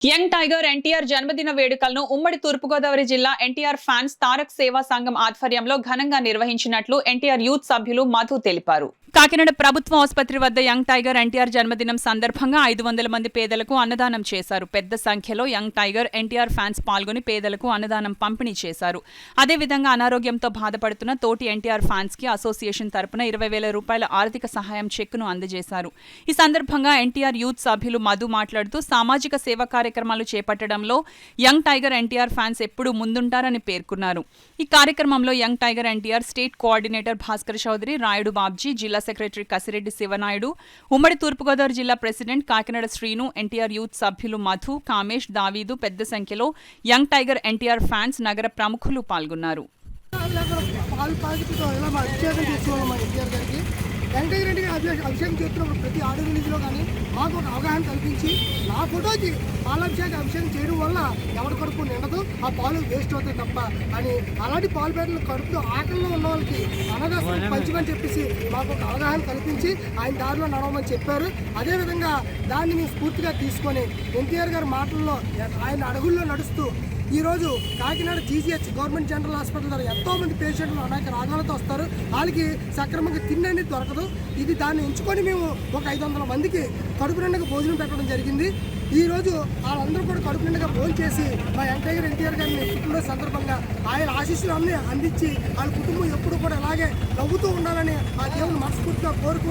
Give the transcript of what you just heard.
Young tiger NTR జన్మదిన వేడుకలను ఉమ్మడి తూర్పుగోదావరి జిల్లా ఎన్టీఆర్ ఫ్యాన్స్ తారక్ సేవా సంఘం ఆధ్వర్యంలో ఘనంగా నిర్వహించినట్లు ఎన్టీఆర్ యూత్ సభ్యులు మధు తెలిపారు. కాకినాడ ప్రభుత్వ ఆసుపత్రి వద్ద యంగ్ టైగర్ ఎన్టీఆర్ జన్మదినం సందర్భంగా 500 మంది పేదలకు అన్నదానం చేశారు. పెద్ద సంఖ్యలో యంగ్ టైగర్ ఎన్టీఆర్ ఫ్యాన్స్ పాల్గొని పేదలకు అన్నదానం పంపిణీ చేశారు. అదేవిధంగా అనారోగ్యంతో బాధపడుతున్న తోటి ఎన్టీఆర్ ఫ్యాన్స్ కి అసోసియేషన్ తరపున 20,000 రూపాయల ఆర్థిక సహాయం చెక్కును అందజేశారు. ఈ సందర్భంగా ఎన్టీఆర్ యూత్ సభ్యులు మధు మాట్లాడుతూ సామాజిక సేవా కార్యక్రమాలు చేపట్టడంలో యంగ్ టైగర్ ఎన్టీఆర్ ఫ్యాన్స్ ఎప్పుడూ ముందుంటారని పేర్కొన్నారు. ఈ కార్యక్రమంలో young tiger NTR state coordinator Bhaskar Chowdary, Rayudu Babji, జిల్లా సెక్రటరీ కసిరెడ్డి శివనాయుడు, ఉమ్మడి తూర్పుగోదావరి జిల్లా ప్రెసిడెంట్ కాకినాడ శ్రీను, ఎన్టీఆర్ యూత్ సభ్యులు మధు, కామేష్, దావీదు పెద్ద సంఖ్యలో యంగ్ టైగర్ ఎన్టీఆర్ ఫ్యాన్స్, నగర ప్రముఖులు పాల్గొన్నారు. అభిషేకం చేస్తున్నప్పుడు ప్రతి ఆడియో రిలీజ్లో కానీ మాకు ఒక అవగాహన కల్పించి నా ఫోటోకి పాలాభిషేకం అభిషేకం చేయడం వల్ల ఎవరి కడుపు నిండదు, ఆ పాలు వేస్ట్ అవుతాయి తప్ప అని అలాంటి పాలు పేటలు కడుపుతో ఆకలిలో ఉన్న వాళ్ళకి అన్నదానం పంచమని చెప్పేసి మాకు ఒక అవగాహన కల్పించి ఆయన దారిలో నడవమని చెప్పారు. అదేవిధంగా దాన్ని మేము స్ఫూర్తిగా తీసుకొని ఎన్టీఆర్ గారి మాటల్లో ఆయన అడుగుల్లో నడుస్తూ ఈరోజు Kakinada GGH government general hospital ద్వారా ఎంతోమంది పేషెంట్లు అనేక రోగాలతో వస్తారు. వాళ్ళకి సక్రమంగా తిండి అనేది దొరకదు. ఇది దాన్ని ఎంచుకొని మేము ఒక 500 మందికి కడుపు నిండుగా భోజనం పెట్టడం జరిగింది. ఈరోజు వాళ్ళందరూ కూడా కడుపు నిండుగా భోజనం చేసి మా యంగ్ టైగర్ ఎన్టీఆర్ గారిని పుట్టినరోజు సందర్భంగా ఆయన ఆశీస్సులు అన్నీ అందించి వాళ్ళ కుటుంబం ఎప్పుడు కూడా అలాగే నవ్వుతూ ఉండాలని ఆ దేవుని మనస్ఫూర్తిగా కోరుకుంటూ